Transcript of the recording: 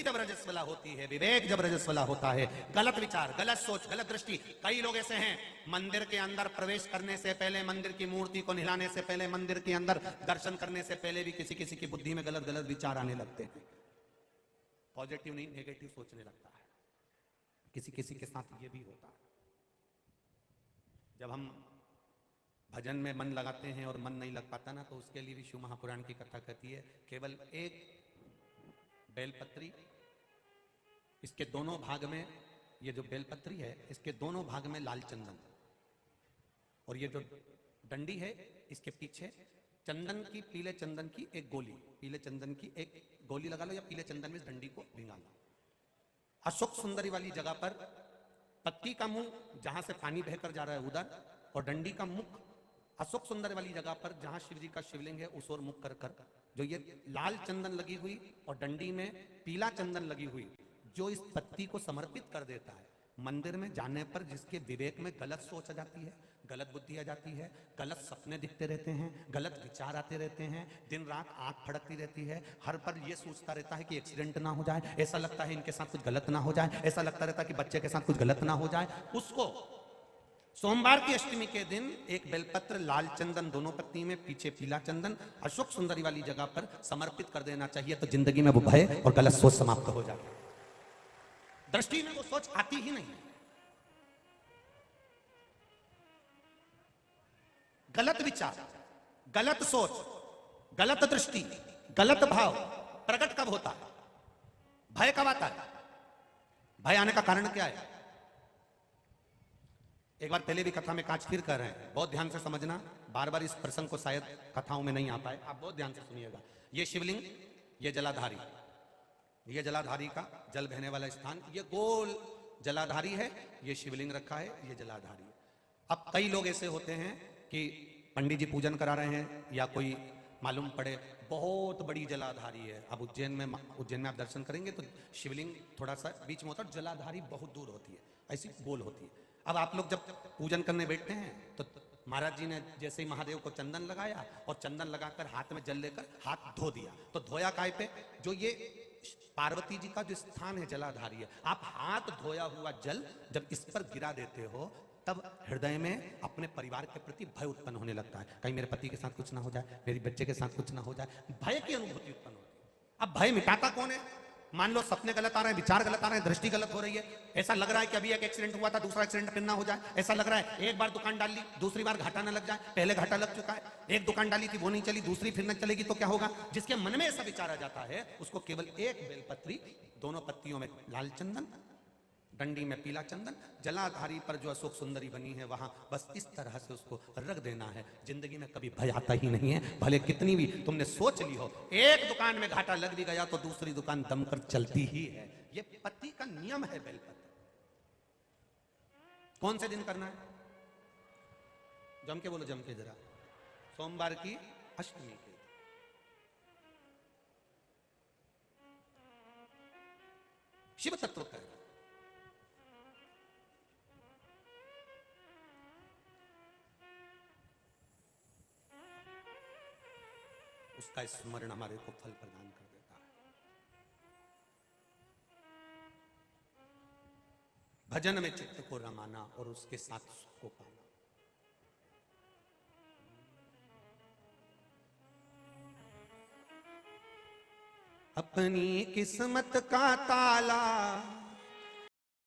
जब रजस्वला होती है, विवेक जब रजस्वला होता है, गलत विचार, गलत सोच, गलत दृष्टि। कई लोग ऐसे हैं, मंदिर के अंदर प्रवेश करने से पहले, मंदिर की मूर्ति को निहारने से पहले, मंदिर के अंदर दर्शन करने से पहले भी किसी किसी की बुद्धि में गलत गलत विचार आने लगते हैं। पॉजिटिव नहीं, नेगेटिव सोचने लगता है। किसी किसी के साथ ये भी होता है। जब हम भजन में मन लगाते हैं और मन नहीं लग पाता ना, तो उसके लिए भी शिव महापुराण की कथा कहती है, केवल एक बेलपत्री, इसके दोनों भाग में, ये जो बेलपत्री है इसके दोनों भाग में लाल चंदन, और ये जो डंडी है इसके पीछे चंदन की, पीले चंदन की एक गोली, पीले चंदन की एक गोली लगा लो या पीले चंदन में इस डंडी को भिंगा लो। अशोक सुंदरी वाली जगह पर पत्ती का मुंह जहां से पानी बहकर जा रहा है उधर, और डंडी का मुख अशोक सुंदर वाली जगह पर जहां शिव जी का शिवलिंग है उस ओर मुख कर कर, जो ये लाल चंदन लगी हुई और डंडी में पीला चंदन लगी हुई, जो इस पत्ती को समर्पित कर देता है, मंदिर में जाने पर जिसके विवेक में गलत सोच आ जाती है, गलत बुद्धि आ जाती है, गलत सपने दिखते रहते हैं, गलत विचार आते रहते हैं, दिन रात आंख फड़कती रहती है, हर पर ये सोचता रहता है कि एक्सीडेंट ना हो जाए, ऐसा लगता है इनके साथ कुछ गलत ना हो जाए, ऐसा लगता रहता है कि बच्चे के साथ कुछ गलत ना हो जाए, उसको सोमवार की अष्टमी के दिन एक बेलपत्र, लाल चंदन दोनों पत्नी में, पीछे पीला चंदन अशोक सुंदरी वाली जगह पर समर्पित कर देना चाहिए। तो जिंदगी में वो भय और गलत सोच समाप्त हो जाए। दृष्टि में वो सोच आती ही नहीं। गलत विचार, गलत सोच, गलत दृष्टि, गलत भाव प्रकट कब होता है? भय कब आता है? भय आने का कारण क्या है? एक बार पहले भी कथा में कांच फिर कर रहे हैं, बहुत ध्यान से समझना, बार बार इस प्रसंग को शायद कथाओं में नहीं आ पाए, आप बहुत ध्यान से सुनिएगा। ये शिवलिंग, ये जलाधारी, ये जलाधारी का जल बहने वाला स्थान, ये गोल जलाधारी है, ये शिवलिंग रखा है, ये जलाधारी। अब कई लोग ऐसे होते हैं कि पंडित जी पूजन करा रहे हैं या कोई मालूम पड़े बहुत बड़ी जलाधारी है। अब उज्जैन में आप दर्शन करेंगे तो शिवलिंग थोड़ा सा बीच में होता है, जलाधारी बहुत दूर होती है, ऐसी गोल होती है। अब आप लोग जब पूजन करने बैठते हैं तो महाराज जी ने जैसे ही महादेव को चंदन लगाया और चंदन लगाकर हाथ में जल लेकर हाथ धो दिया, तो धोया काय पे? जो ये पार्वती जी का जो स्थान है जलाधारी है, आप हाथ धोया हुआ जल जब इस पर गिरा देते हो, तब हृदय में अपने परिवार के प्रति भय उत्पन्न होने लगता है। कहीं मेरे पति के साथ कुछ ना हो जाए, मेरी बच्चे के साथ कुछ ना हो जाए, भय की अनुभूति उत्पन्न होती है। अब भय मिटाता कौन है? मान लो सपने गलत आ रहे हैं, विचार गलत आ रहे हैं, दृष्टि गलत हो रही है, ऐसा लग रहा है कि अभी एक एक्सीडेंट हुआ था, दूसरा एक्सीडेंट फिर ना हो जाए, ऐसा लग रहा है एक बार दुकान डाल ली, दूसरी बार घाटा ना लग जाए, पहले घाटा लग चुका है, एक दुकान डाली थी वो नहीं चली, दूसरी फिर न चलेगी तो क्या होगा? जिसके मन में ऐसा विचार आ जाता है, उसको केवल एक बेलपत्री, दोनों पत्तियों में लाल चंदन, डंडी में पीला चंदन, जलाधारी पर जो अशोक सुंदरी बनी है वहां बस इस तरह से उसको रख देना है। जिंदगी में कभी भय आता ही नहीं है, भले कितनी भी तुमने सोच ली हो। एक दुकान में घाटा लग भी गया तो दूसरी दुकान दमकर चलती ही है। ये पति का नियम है। बेलपत्र कौन से दिन करना है? जम के बोलो, जम के जरा। सोमवार की अष्टमी के। शिव तत्व करेगा, उसका स्मरण हमारे को फल प्रदान कर देता है। भजन में चित्त को रमाना और उसके साथ सुख को पाना। अपनी किस्मत का ताला